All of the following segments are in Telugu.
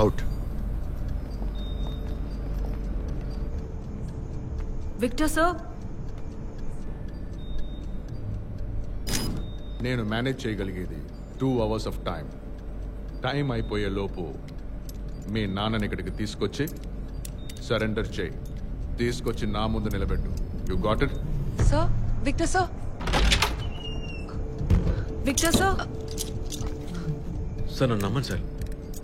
అవుట్. విక్టర్ సార్, నేను మేనేజ్ చేయగలిగేది 2 hours ఆఫ్ టైం అయిపోయే లోపు మీ నాన్నని ఇక్కడికి తీసుకొచ్చి సరెండర్ చేయి. తీసుకొచ్చి నా ముందు నిలబెట్టు. You got it? Sir. Victor sir, Victor sir. Sir నన్ను నమ్మండి సార్.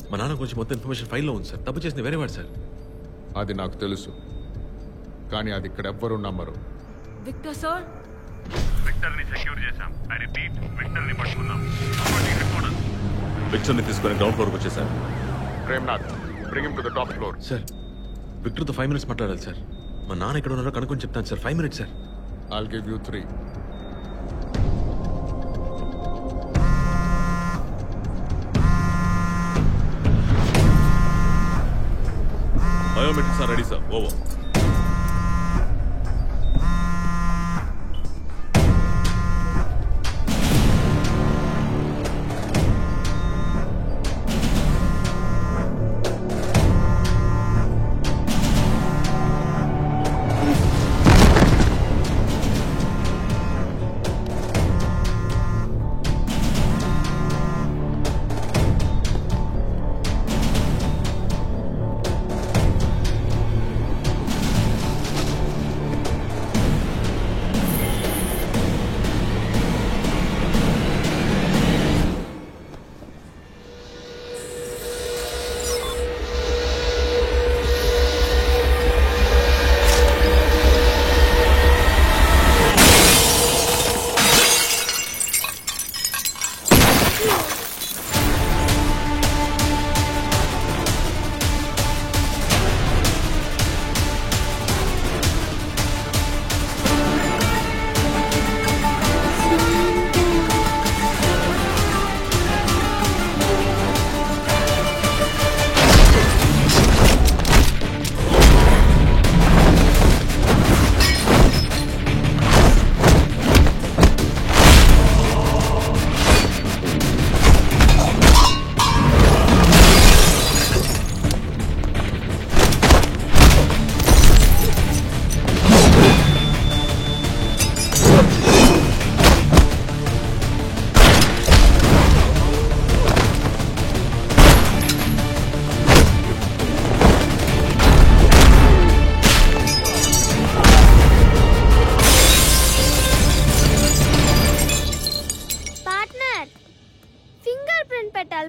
మా నాన్న గురించి మొత్తం ఇన్ఫర్మేషన్ ఫైల్లో ఉంది సార్. తప్పు చేసింది వేరే వాడు సార్. అది నాకు తెలుసు, కానీ అది ఇక్కడ ఎవ్వరూ నమ్మరు. విక్టర్ సార్, విక్టర్ని సెక్యూర్ చేశాం. ఐ రిపీట్, విక్టర్ని పట్టుకున్నాం. విక్టర్ని తీసుకొని గ్రౌండ్ ఫ్లోర్కి వచ్చేసారు. Premnath, bring him to the top floor. Sir విక్టర్తో 5 minutes మాట్లాడాలి సార్. మా నాన్న ఎక్కడ ఉన్నారో కనుక్కొని చెప్తాను sir. 5 minutes sir. I'll give you 3. Biometrics are ready sir. Over.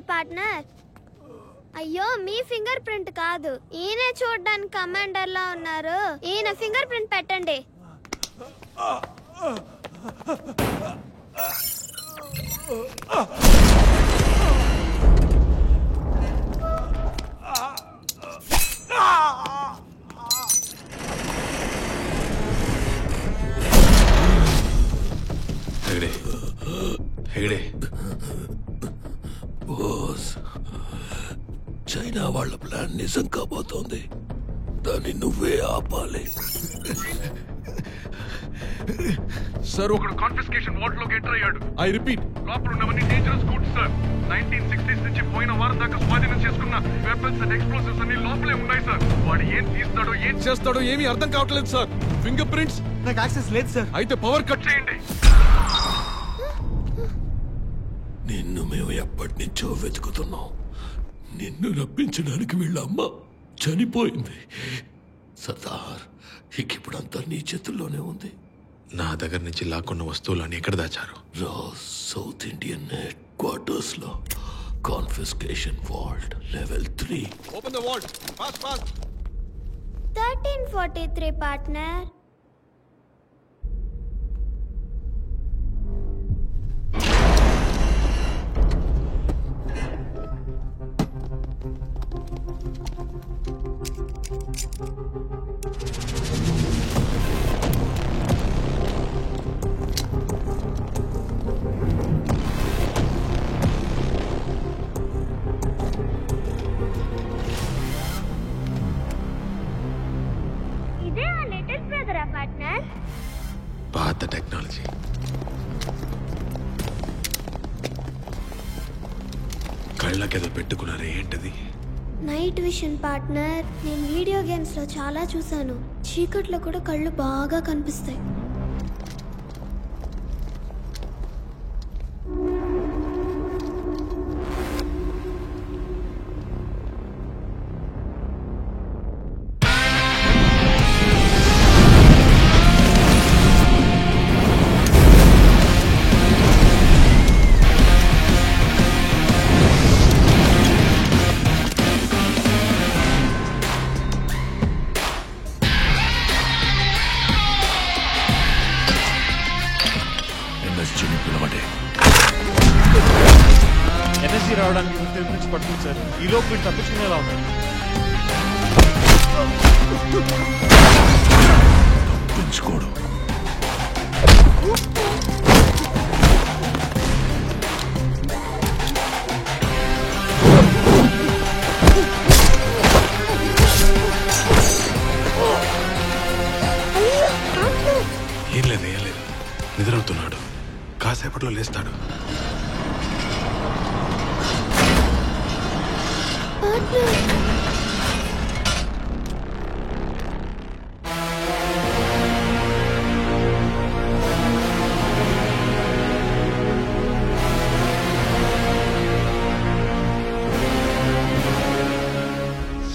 Partner. అయ్యో మీ ఫింగర్ ప్రింట్ కాదు, ఈయన చూడడానికి కమాండర్ లా ఉన్నారు. ఈయన ఫింగర్ ప్రింట్ పెట్టండి. చైనా వాళ్ళ ప్లాన్ నిజం కాబోతోంది. దాన్ని నువ్వే ఆపాలి. సార్ ఒకడు కాన్ఫిస్కేషన్ వార్డ్ లోకి ఎంటర్ అయ్యాడు. ఐ రిపీట్, లోపల ఉన్నవన్నీ డేంజరస్ గూడ్స్ సార్. 1960s నుంచి పోయిన వారం దాకా స్వాధీనం చేసుకున్న వెపన్స్ అండ్ ఎక్స్ప్లోసివ్స్ అన్ని లోపలే ఉన్నాయి సార్. వాడు ఏం తీస్తాడో ఏం చేస్తాడో ఏమీ అర్థం కావట్లేదు సార్. ఫింగర్ ప్రింట్స్ నాకు యాక్సెస్ లేదు సార్. అయితే పవర్ కట్ చేయండి. నిన్ను మేము ఎప్పటి నుంచో వెతుకుతున్నాం. నిన్ను రప్పించడానికి వీళ్ళ అమ్మ చనిపోయింది. సర్దార్, ఇప్పుడంతా నీ చేతుల్లోనే ఉంది. నా దగ్గర నుంచి లాక్కున్న వస్తువులన్నీ ఎక్కడ దాచారు? రాస్ సౌత్ ఇండియన్ హెడ్ క్వార్టర్స్ లో confiscation vault level 3. Open the vault fast fast. 1343 partner. పాత టెక్నాలజీ. కళ్ళకేదో పెట్టుకున్నారే, ఏంటది? Night vision partner. నేను వీడియో గేమ్స్ లో చాలా చూసాను. చీకట్లో కూడా కళ్ళు బాగా కనిపిస్తాయి. ఎనర్జీ రావడానికి 15 minutes పడుతుంది సార్. ఈ లోపు మీరు తప్పించుకునేలా ఉన్నారు. తప్పించుకోడు. ఏం లేదు నిద్రవుతున్నాడు. కాసేపట్లో లేస్తాడు.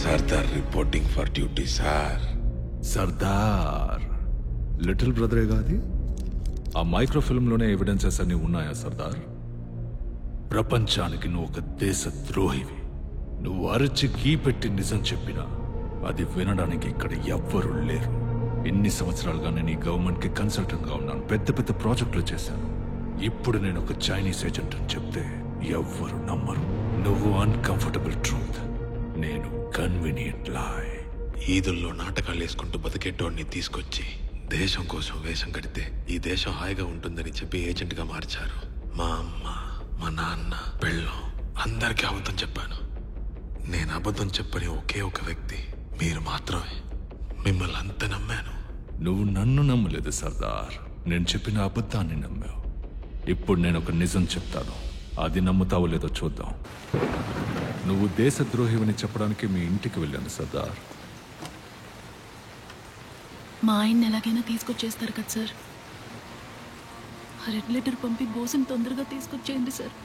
Sardar reporting for duty sir. Sardar little బ్రదరే కాదు. ఆ మైక్రోఫిల్మ్లోనే ఎవిడెన్సెస్ అన్ని ఉన్నాయా సర్దార్? ప్రపంచానికి నువ్వు ఒక దేశ ద్రోహివి. నువ్వు అరచి గీ పెట్టి నిజం చెప్పినా అది వినడానికి ఇక్కడ ఎవ్వరూ లేరు. ఎన్ని సంవత్సరాలుగా నేను ఈ గవర్నమెంట్కి కన్సల్టెంట్గా ఉన్నాను. పెద్ద పెద్ద ప్రాజెక్టులు చేశాను. ఇప్పుడు నేను ఒక చైనీస్ ఏజెంట్ అని చెప్తే ఎవ్వరు నమ్మరు. నువ్వు అన్కంఫర్టబుల్ ట్రూత్, నేను కన్వీనియంట్ లాయ్. ఈదుల్లో నాటకాలు వేసుకుంటూ బతికేటోడిని తీసుకొచ్చి దేశం కోసం వేషం కడితే ఈ దేశం హాయిగా ఉంటుందని చెప్పి ఏజెంట్గా మార్చారు. మా అమ్మ, మా నాన్న, పెళ్ళం అందరికీ అబద్ధం చెప్పాను. నేను అబద్ధం చెప్పని ఒకే ఒక వ్యక్తి మీరు మాత్రమే. మిమ్మల్ని అంత నమ్మాను. నువ్వు నన్ను నమ్మలేదు సర్దార్, నేను చెప్పిన అబద్ధాన్ని నమ్మావు. ఇప్పుడు నేను ఒక నిజం చెప్తాను, అది నమ్ముతావో లేదో చూద్దాం. నువ్వు దేశద్రోహివని చెప్పడానికి మీ ఇంటికి వెళ్ళాను సర్దార్. మా ఆయన్ని ఎలాగైనా తీసుకొచ్చేస్తారు కదా సార్. ఆ రెడ్ లెటర్ పంపి బోసుని తొందరగా తీసుకొచ్చేయండి సార్.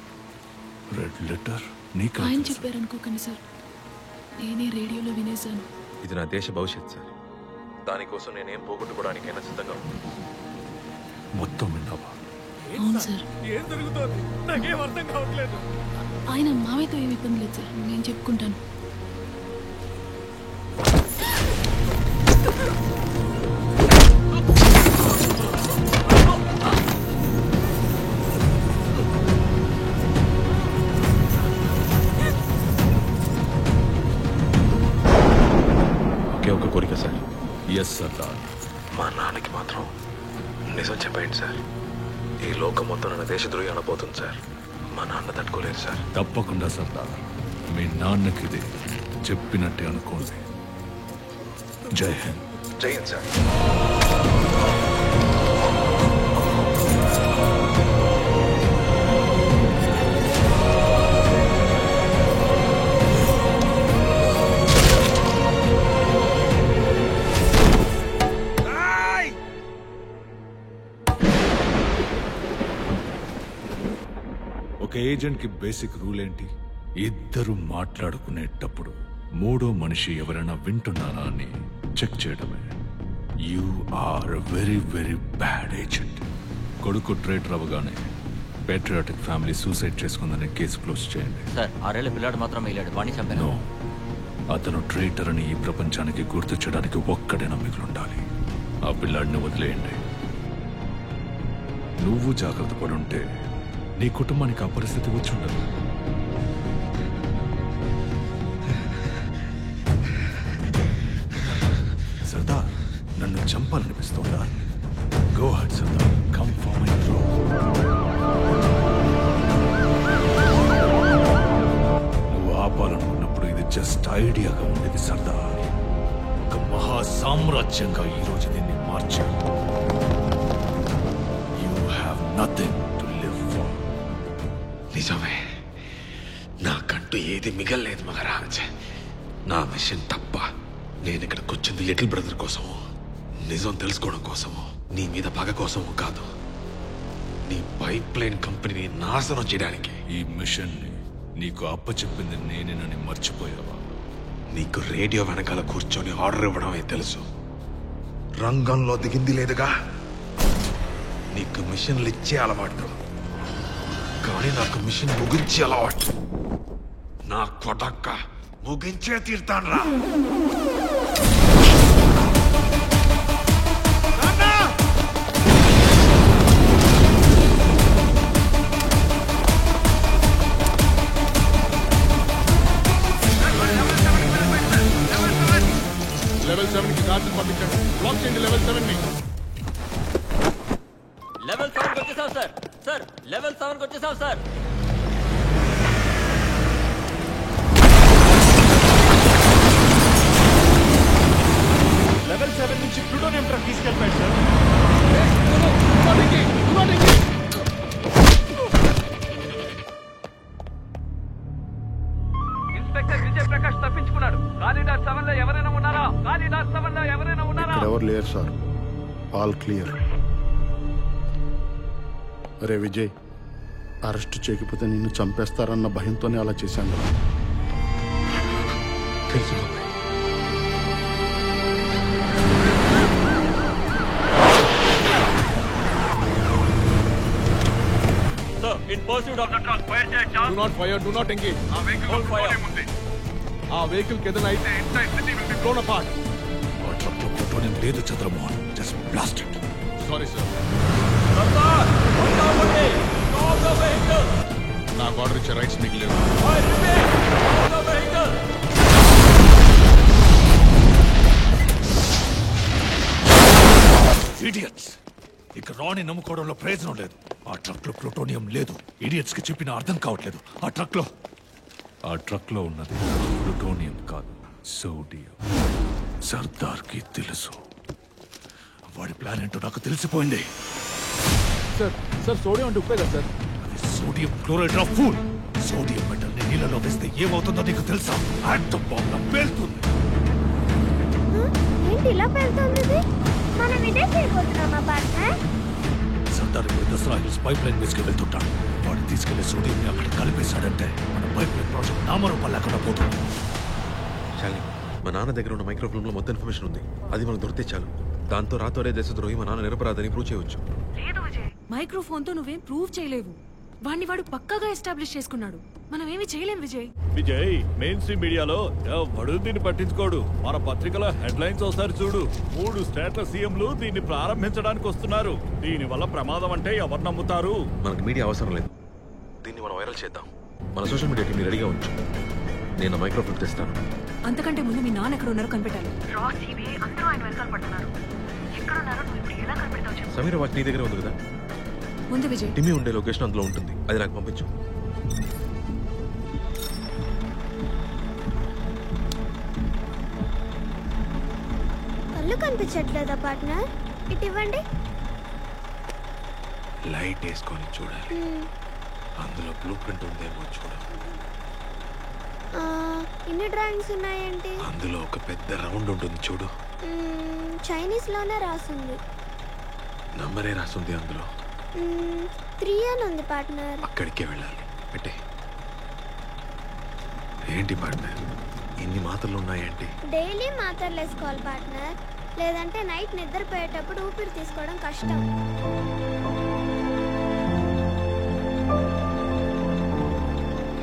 రెడ్ లెటర్ నీకు ఆయన చెప్పారనుకోకండి సార్, నేనే రేడియోలో వినేశాను. ఇది నా దేశ భవిష్యత్ సార్. దానికోసం నేనేం పోగొట్టుకోవడానికైనా సిద్ధంగా ఉన్నాను. మొత్తం విన్నావా? అవును సార్. ఏం జరుగుతోంది నాకేం అర్థం కావట్లేదు. ఆయన మావయ్యతో ఏమి ఇబ్బంది లేదు సార్, నేను చెప్పుకుంటాను. ఒకే ఒక కోరిక సార్. ఎస్ సర్దార్. మా నాన్నకి మాత్రం నిజం చెప్పండి సార్. ఈ లోకం మొత్తం నన్ను దేశద్రోహి అనబోతుంది సార్. మా నాన్న తట్టుకోలేరు సార్. తప్పకుండా సర్దార్, మీ నాన్నకి ఇది చెప్పినట్టే అనుకోండి. జై హింద్. జై హింద్ సార్. ఒక ఏజెంట్కి బేసిక్ రూల్ ఏంటి? ఇద్దరు మాట్లాడుకునేటప్పుడు మూడో మనిషి ఎవరైనా వింటున్నారా అని చెక్ చేయడమే. You are very very bad agent. కొడుకు ట్రేటర్ అవగానే పేట్రియాటిక్ ఫ్యామిలీ సూసైడ్ చేసుకుందని కేసు క్లోజ్ చేయండి. సార్ 6 ఏళ్ల పిల్లాడు మాత్రం వెళ్ళాడు, వాణ్ణి చంపాను. నో, అతను ట్రేటర్ అని ఈ ప్రపంచానికి గుర్తు చేయడానికి ఒక్కడే నమ్మికలుండాలి. ఆ పిల్లాడిని వదిలేయండి. నువ్వు జాగ్రత్త పడుంటే నీ కుటుంబానికి ఆ పరిస్థితి వచ్చి ఉండదు. సర్దార్, నన్ను చంపాలనిపిస్తోందా? Go ahead Sardar, come for my throne. నువ్వు ఆపాలనుకున్నప్పుడు ఇది జస్ట్ ఐడియాగా ఉండేది సర్దార్. ఒక మహా సామ్రాజ్యంగా ఈరోజు దీన్ని మార్చాను. You have nothing to live for. నిజమే, నాకంటూ ఏది మిగల్లేదు మహారాజ్. నా మిషన్ తప్ప. నేను ఇక్కడికి వచ్చింది లిటిల్ బ్రదర్ కోసము, నిజం తెలుసుకోవడం కోసము, నీ మీద పగ కోసము కాదు. నీ పైప్ లైన్ కంపెనీని నాశనం చేయడానికి. ఈ మిషన్ నీకు అప్పచెప్పింది నేనేనని మర్చిపోయావా? నీకు రేడియో వెనకాల కూర్చొని ఆర్డర్ ఇవ్వడమే తెలుసు, రంగంలో దిగింది లేదుగా. నీకు మిషన్లు ఇచ్చే అలవాటు, కానీ నాకు మిషన్ ముగించే అలవాటు. నా కొడక్క ముగించే తీర్తాను రా. లెవెల్ 7 కి గార్డ్స్ పంపించండి. బ్లాక్ చేయండి లెవెల్ 7 ని. లెవెల్ 7 వచ్చేసాం సార్. సార్ లెవెల్ 7 వచ్చేసాం సార్. లెవెల్ 7 నుంచి ప్లూటోనియం ట్రక్ తీసుకెళ్ళిపోయాడు సార్. ఇన్స్పెక్టర్ విజయ్ ప్రకాష్ తప్పించుకున్నాడు. కారిడార్ 7 లో ఎవరైనా ఉన్నారా? కారిడార్ 7 లో ఎవరైనా ఉన్నారా? ఎవరు లేరు సార్, ఆల్ క్లియర్. అరే విజయ్, అరెస్ట్ చేయకపోతే నిన్ను చంపేస్తారన్న భయంతోనే అలా చేశాను. తెలుసు Do not fire, do not engage. ఆ వెహికల్ కి ఏదైనా అయితే entire city will be blown apart. ఆ ట్రక్ లో ప్లూటోనియం లేదు Chandramohan. Just blast it. Sorry sir. నాకు ఆర్డర్ ఇచ్చే రైట్స్ మీకు లేవు. ఇడియట్స్, ఇక రాణి నమ్ముకోవడంలో ప్రయోజనం లేదు. ఆ ట్రక్ లో ప్లూటోనియం లేదు. ఇడియట్స్ కి చెప్పిన అర్థం కావట్లేదు. ఆ ట్రక్ లో ఉన్నది ప్లూటోనియం కాదు, సోడియం. సర్దార్ కి తెలుసు. వాడి ప్లాన్ ఏంటో నాకు తెలిసిపోయింది. సార్ సోడియం అంటే ఉప్పే కదా సార్? అది సోడియం క్లోరైడ్ ఆఫ్ ఫుల్. సోడియం మెటల్ ని నీళ్ళలో వేస్తే ఏమవుతుందో నీకు తెలుసా? ఆటం బాంబ్ పేలుతుంది. ఏంటి ఇలా పెడుతుంది? మనం ఇదే చేయబోతున్నామా పార్ట్నర్? సర్దార్ ఇప్పుడు దసరా హిల్స్ పైప్ లైన్ వేసుకు వెళ్తుంటాడు. వాడు తీసుకెళ్లే సోడియం ని అక్కడ కలిపేశాడంటే మన పైప్ లైన్ ప్రాజెక్ట్ నామరూపం లేకుండా పోతుంది. చాలి, మా నాన్న దగ్గర ఉన్న మైక్రోఫిల్మ్ లో మొత్తం ఇన్ఫర్మేషన్ ఉంది. అది మనకు దొరికితే చాలు. దాంతో రాతోరే దేశద్రోహి మా నాన్న నిరపరాధని ప్రూవ్ చేయవచ్చు. మైక్రోఫోన్ తో నువ్వేం ప్రూవ్ చేయలేవు. వాడిని వాడు పక్కాగా ఎస్టాబ్లిష్ చేసుకున్నాడు. మనం ఏమి చేయలేం విజయ్. విజయ్, మెయిన్ స్ట్రీమ్ మీడియాలో ఎవడు దీన్ని పట్టించుకోడు. మన పత్రికలో హెడ్లైన్స్ ఒకసారి చూడు. 3 స్టేట్ల సీఎంలు దీన్ని ప్రారంభించడానికి వస్తున్నారు. దీని వల్ల ప్రమాదం అంటే ఎవరు నమ్ముతారు? మనకు మీడియా అవసరం లేదు. దీన్ని మనం వైరల్ చేద్దాం. మన సోషల్ మీడియా టీం రెడీగా ఉంచు. నేను మైక్రోఫోన్ తెస్తాను. అంతకంటే ముందు మీ నాన్న ఎక్కడ ఉన్నారో కనిపెట్టాలి. సమీర వాచ్ నీ దగ్గర ఉంది కదా? ముందు విజయ్, టిమ్మి ఉండే లొకేషన్ అందులో ఉంటుంది. అది నాకు పంపించు. కళ్ళు కనిపించట్లేదా పార్ట్నర్? ఇటు ఇవ్వండి. లైట్ వేసుకొని చూడాలి. అందులో బ్లూ ప్రింట్ ఉందేమో చూడాలి. ఇన్ని డ్రాయింగ్స్ ఉన్నాయంటే అందులో ఒక పెద్ద రౌండ్ ఉంటుంది చూడు. చైనీస్ లోనే రాసింది. నంబరే రాసింది అందులో. 3 అని ఉంది పార్ట్నర్. అక్కడికే వెళ్ళాలి. పెట్టే. ఏంటి పార్ట్నర్, ఇన్ని మాత్రలు ఉన్నాయేంటి? డైలీ మాత్రలు వేసుకోవాలి పార్ట్నర్, లేదంటే నైట్ నిద్రపోయేటప్పుడు ఊపిరి తీసుకోవడం కష్టం.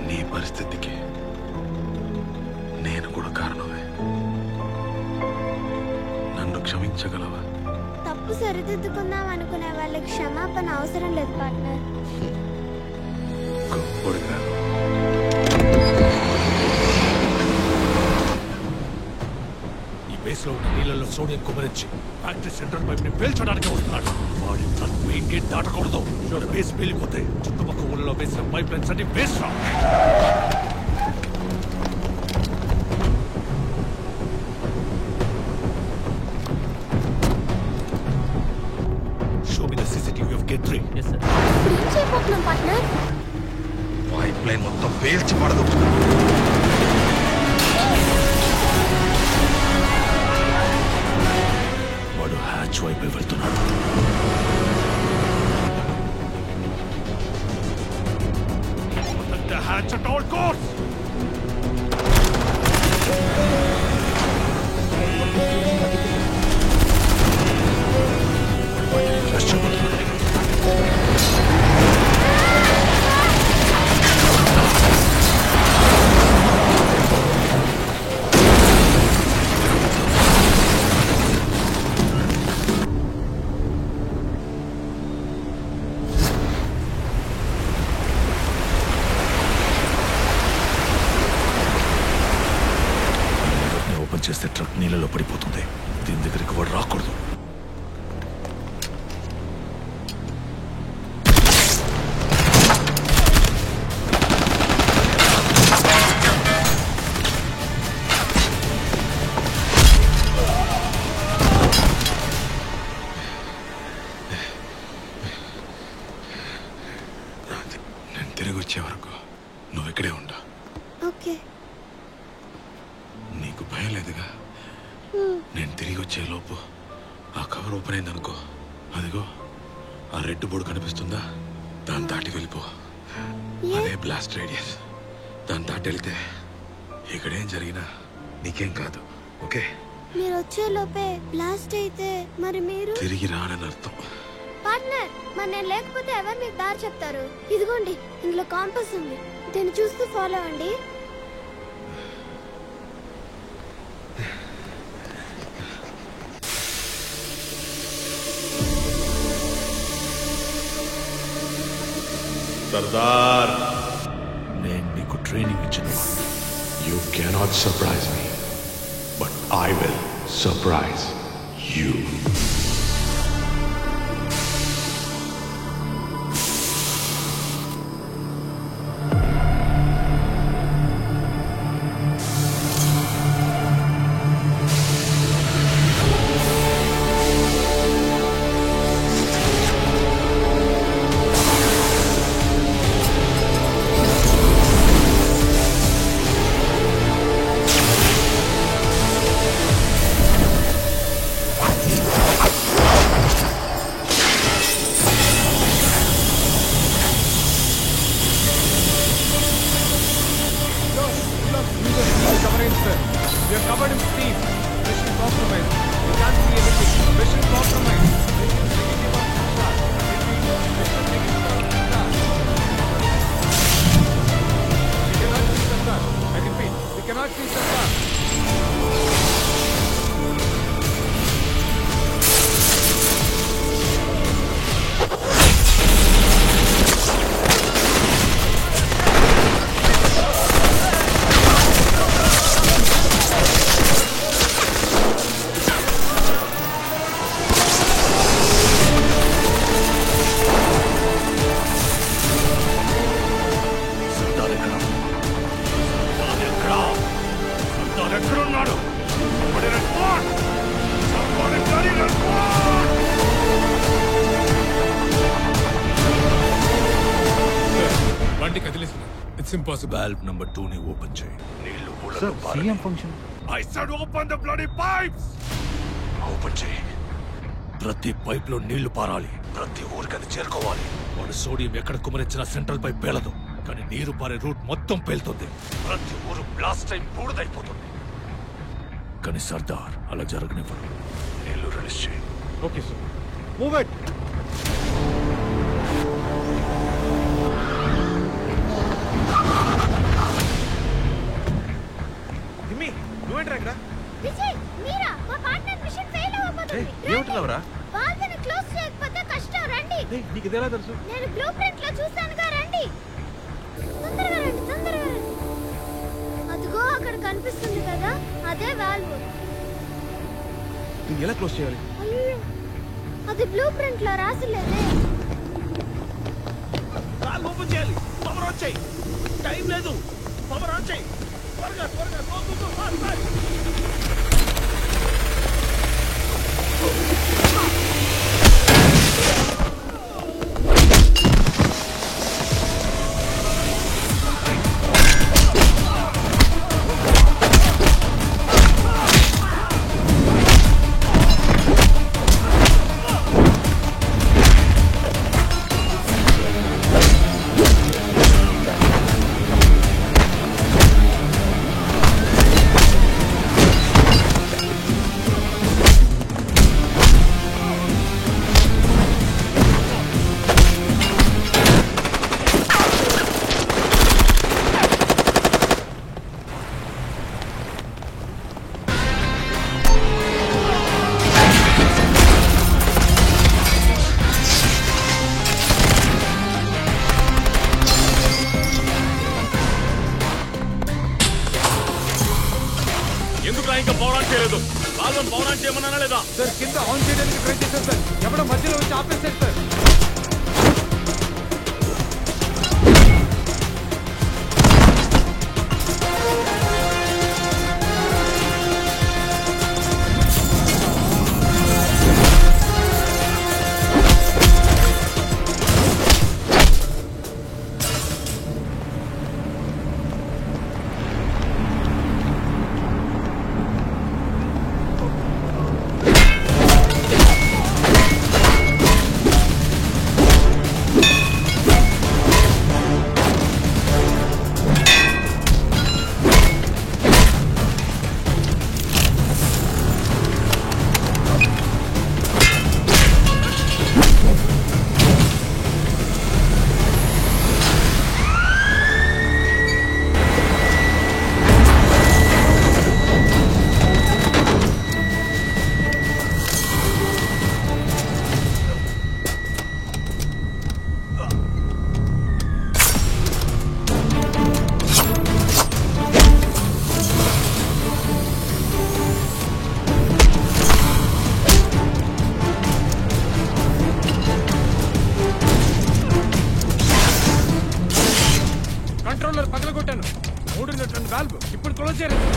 నీ పరిస్థితికి నేను కూడా కారణమే. నన్ను క్షమించగలవా? తప్పు సరిదిద్దుకుందాం అనుకునే వాళ్ళకి క్షమాపణ అవసరం లేదు పార్ట్నర్. గొప్పడిగా ఈ బేస్ లో ఉన్న నీళ్ళలో సోడియం కుమరించి ఫ్యాక్టరీ సెంట్రల్ పైప్ ని పేల్చడానికి వస్తున్నాడు. వాడి ట్రక్ మెయిన్ గేట్ దాటకూడదు. బేస్ పేలిపోతే చుట్టుపక్కల ఊళ్ళలో వేసిన పైప్ లైన్స్ అన్ని వేస్ట్ రా. Show me the CCTV of gate 3. Yes, sir. ఇప్పుడు ఏం చేయబోతున్నాం పార్ట్నర్? పైప్ లైన్ మొత్తం పేల్చి పడదు. చర్చ్ వైపు వెళ్తున్నాడు. ఓపెన్ చేస్తే ట్రక్ నీళ్ళలో పడిపోతుంది. దీని దగ్గరికి వాడు రాకూడదు. నేను తిరిగి వచ్చే వరకు నువ్వు ఇక్కడే ఉండు. ఓకే. నీకు భయం లేదుగా? నేను తిరిగి వచ్చే లోపు ఆ కవర్ ఓపెన్ అయిందనుకో, అదిగో ఆ రెడ్ బోర్డు కనిపిస్తుందా, దాన్ని దాటి వెళ్ళిపో. అదే బ్లాస్ట్ రేడియస్. దాన్ని దాటి వెళ్తే ఇక్కడేం జరిగినా నీకేం కాదు. ఓకే? మీరు వచ్చే లోపే బ్లాస్ట్ అయితే మరి మీరు తిరిగి రానని అర్థం. పార్ట్నర్, మరి నేను లేకపోతే ఎవరు మీకు దారి చెప్తారు? ఇదిగోండి, ఇందులో కాంపస్ ఉంది. దీన్ని చూస్తూ ఫాలో అవ్వండి. సర్దార్, నేను నీకు ట్రైనింగ్ ఇచ్చిన. You cannot surprise me, but I will surprise you. Valve number 2 ని ఓపెన్ చేయి. నీళ్లు I said open the bloody pipes! Open చేయి. ప్రతి పైప్ లో నీళ్లు పారాలి. ప్రతి ఊరికి అది చేరుకోవాలి. వాడు సోడియం ఎక్కడ కుమరించిన సెంట్రల్ పైప్ పేలదు, కానీ నీరు పారే రూట్ మొత్తం పేలుతుంది. ప్రతి ఊరు బ్లాస్ట్ అయి బూడిదైపోతుంది. కానీ సర్దార్ అలా జరగనివ్వరు. నీళ్లు రిలీజ్ చేయి. Okay sir. Move it. నువ్వేంట్రా ఇక్కడ? విజయ్, మీరా? మా పార్ట్నర్ మిషన్ ఫెయిల్ అవ్వబోతుంది. ఏమంటున్నావురా? వాళ్ళని క్లోజ్ చేయకపోతే కష్టం. రండి. నీకు ఇదేలా తెలుసు? నేను బ్లూ ప్రింట్ లో చూసానుగా. రండి, తొందరగా రండి, తొందరగా రండి. అదిగో అక్కడ కనిపిస్తుంది కదా, అదే వాల్వ్. ఎలా క్లోజ్ చేయాలి? అయ్యో, అది బ్లూ ప్రింట్ లో రాసిలేదే. వాల్వ్ ఓపెన్ చేయాలి. పవర్ ఆన్ చేయి. టైం లేదు. పవర్ ఆన్ చేయి. త్వరగా త్వరగా. Go go go. Fast fast. ఏంట్రా ఇంకా పవర్ ఆన్ చేయలేదు? బాగా పవర్ ఆన్ చేయమన్నా లేదా? సార్ కింద ఆన్ చేయడానికి ట్రై చేశారు సార్, ఎవడో మధ్యలో వచ్చి ఆపేశారు సార్. పగలగొట్టాను. 3 న్యూట్రన్ వాల్వ్ ఇప్పుడు క్లోజ్ చేయలేదు.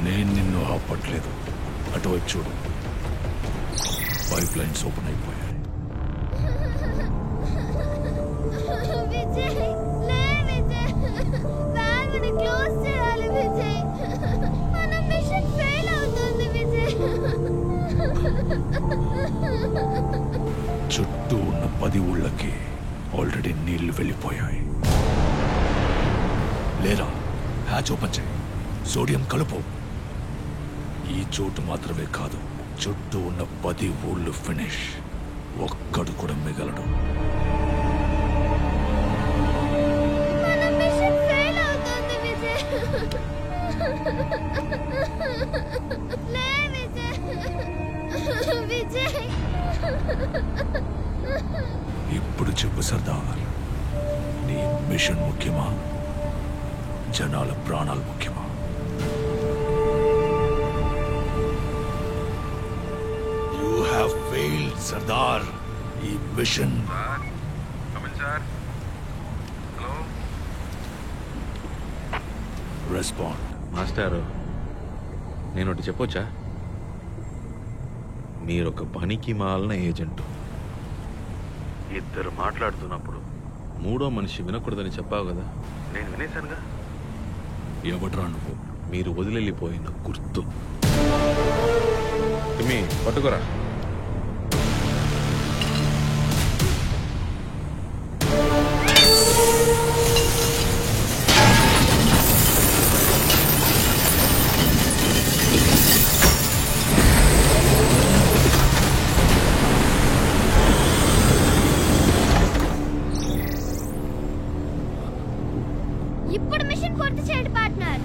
నేను నిన్ను ఆపట్లేదు. అటువైపు చూడు, పైప్ లైన్స్ ఓపెన్ అయిపోయాయి. విజయ్, లే విజయ్, వాల్వ్ని క్లోజ్ చేయాలి విజయ్. మన మిషన్ ఫెయిల్ అవుతుంది విజయ్. చుట్టూ ఉన్న 10 ఊళ్ళకి ఆల్రెడీ నీళ్లు వెళ్ళిపోయాయి. లేరా, హ్యాచ్ ఓపెన్ చేయి, సోడియం కలుపు. ఈ చోటు మాత్రమే కాదు, చుట్టూ ఉన్న 10 ఊళ్ళు ఫినిష్. ఒక్కడు కూడా మిగలడు. మన మిషన్ ఫెయిల్ అవుతుంది విజయ్. లే విజయ్, విజయ్. ఇప్పుడు చెప్పు సర్దార్, నీ మిషన్ ముఖ్యమా, జనాల ప్రాణాలు ముఖ్యమా? You have failed Sardar. ఈ మిషన్ రెస్పాండ్. మాస్టారు, నేను ఒకటి చెప్పొచ్చా? మీరొక పనికి మాలిన ఏజెంటు. ఇద్దరు మాట్లాడుతున్నప్పుడు 3వ మనిషి వినకూడదని చెప్పావు కదా, నేను వినేశానుగా. ఎవడ్రా నువ్వు? మీరు వదిలిపోయిన గుర్తు. మీ పట్టుకోరా. ఇప్పుడు మిషన్ పూర్తి చేయండి పార్ట్నర్.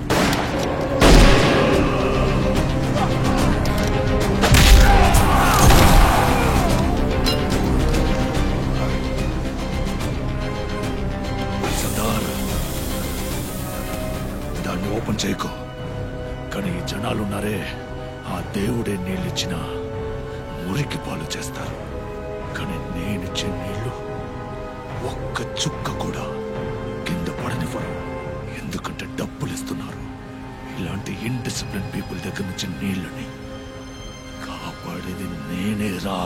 సర్దార్, దాన్ని ఓపెన్ చేయకు. కానీ ఈ జనాలున్నారే, ఆ దేవుడే నీళ్ళిచ్చిన మురికి పాలు చేస్తారు. కానీ నేనిచ్చే నీళ్లు ఒక్క చుక్క కూడా కింద పడనివ్వరు. ఎందుకంటే డబ్బులు ఇస్తున్నారు. ఇలాంటి ఇన్డిసిప్లిన్ పీపుల్ దగ్గర నుంచి నీళ్ళని కాపాడేది నేనే రా.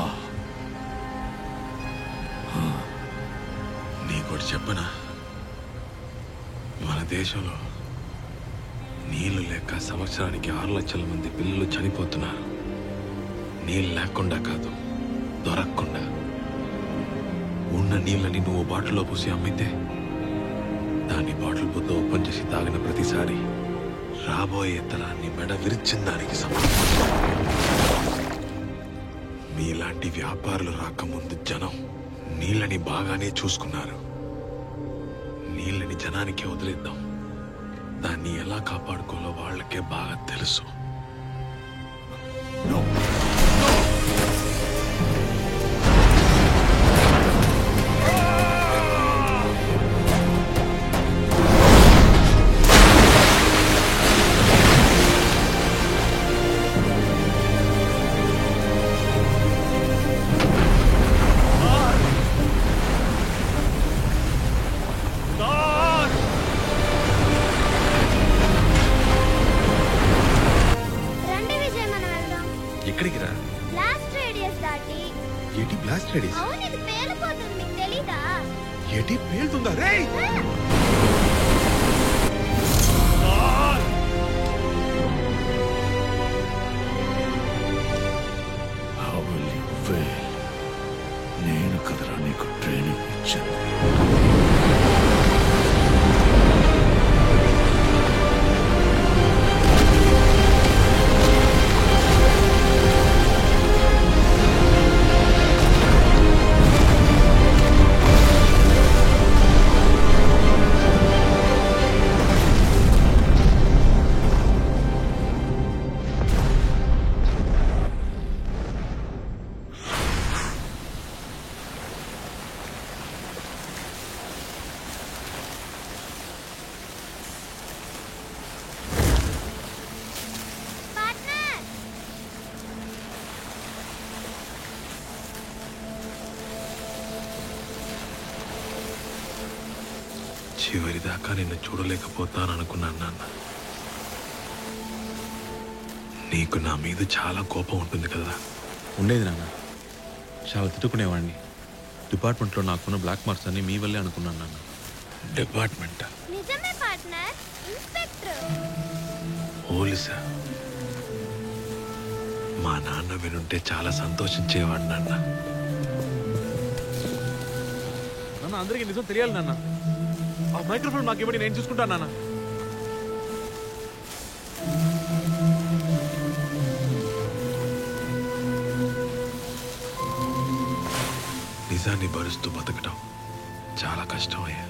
నీకోటి చెప్పనా? మన దేశంలో నీళ్లు లేక సంవత్సరానికి 6 లక్షల మంది పిల్లలు చనిపోతున్నారు. నీళ్ళు లేకుండా కాదు, దొరకకుండా. ఉన్న నీళ్ళని నువ్వు బాటిల్లో పూసి అమ్మితే దాన్ని బాటిల్ బుద్ధ ఓపెన్ చేసి తాగిన ప్రతిసారి రాబోయే తరాన్ని మెడ విరిచిన దానికి సమానం. మీలాంటి వ్యాపారులు రాకముందు జనం నీళ్ళని బాగానే చూసుకున్నారు. నీళ్ళని జనానికి వదిలేద్దాం. దాన్ని ఎలా కాపాడుకోవాలో వాళ్ళకే బాగా తెలుసు. రండి విజయ్, మనం వెళ్దాం. ఎక్కడికి రా? బ్లాస్ట్ రేడియస్ దాటి. ఏటి బ్లాస్ట్ రేడియస్? అవును, ఇది పేలిపోతుంది, మీకు తెలీదా? ఏటి పేలుతుందా? రేయ్! How will you fail? నేను కదరా నీకు ట్రైనింగ్ ఇచ్చాను. పార్ట్నర్, చివరిదాకా నిన్ను చూడలేకపోతాననుకున్నాను నాన్న. నీకు నా మీద చాలా కోపం ఉంటుంది కదా? ఉండేది నాన్న. చాలా తిట్టుకునేవాడిని. డిపార్ట్మెంట్లో నాకున్న బ్లాక్ మార్క్స్ అన్ని మీ వల్లే అనుకున్నాను నాన్న. డిపార్ట్మెంట్? నిజమే పార్ట్నర్, ఇన్స్పెక్టర్. పోలీసా? మా నాన్న వినుంటే చాలా సంతోషించేవాడు నాన్న. నాన్న, అందరికీ నిజం తెలియాలి నాన్న. ఆ మైక్రోఫోన్ నాకు ఇవ్వండి, నేను చూసుకుంటాను నాన్న. నిజాన్ని భరుస్తూ బతకడం చాలా కష్టమయ్యా.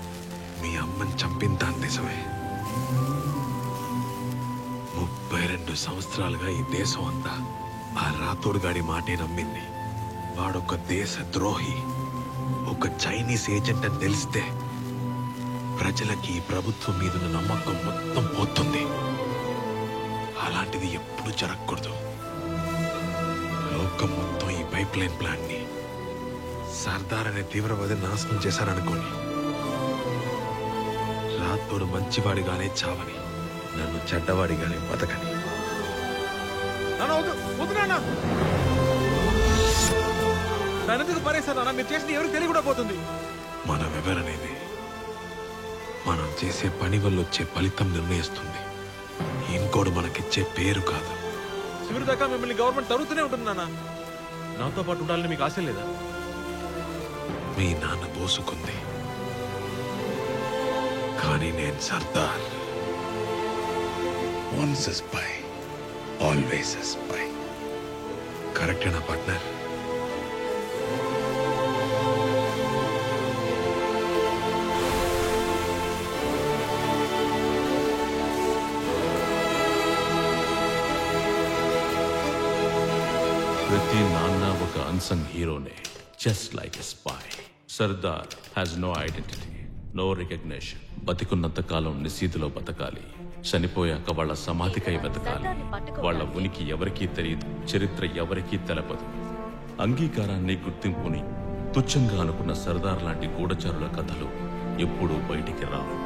మీ అమ్మని చంపిన దాని నిజమే. 32 సంవత్సరాలుగా ఈ దేశం అంతా ఆ రాతోడుగాడి మాటే నమ్మింది. వాడొక దేశ ద్రోహి, ఒక చైనీస్ ఏజెంట్ అని తెలిస్తే ప్రజలకి ఈ ప్రభుత్వం మీదున్న నమ్మకం మొత్తం పోతుంది. అలాంటిది ఎప్పుడు జరగకూడదు. లోకం మొత్తం ఈ పైప్ లైన్ ప్లాన్ ని సర్దార్ అనే తీవ్రవాది నాశనం చేశారనుకోని, రాతోడు మంచివాడిగానే చావని, నన్ను చెడ్డవాడిగానే బతకని. ఎందుకు పరేశారు నాన్న? మీరు చేసింది ఎవరికి తెలియ కూడా పోతుంది. మనమెవరనేది మనం చేసే పని వల్ల వచ్చే ఫలితం నిర్ణయిస్తుంది. ఇంకోడు మనకిచ్చే పేరు కాదు. చివరి దాకా మిమ్మల్ని గవర్నమెంట్ తరుగుతూనే ఉంటుంది నాన్న. నాతో పాటు ఉండాలని మీకు ఆశ లేదా? మీ నాన్న పోసుకుంది, కానీ నేను Sardar. Once a spy, always a spy. కరెక్టేనా పార్ట్నర్? ప్రతి నాన్న ఒక అన్సంగ్ హీరోనే, just like a spy. Sardar has no identity, no recognition. బతికున్నంత కాలం నిశీతిలో బతకాలి. చనిపోయాక వాళ్ళ సమాధికై బతకాలి. వాళ్ళ ఉనికి ఎవరికీ తెలియదు, చరిత్ర ఎవరికీ తెలపదు. అంగీకారాన్ని, గుర్తింపుని తుచ్చంగా అనుకున్న సర్దార్ లాంటి గూఢచారుల కథలు ఎప్పుడూ బయటికి రావు.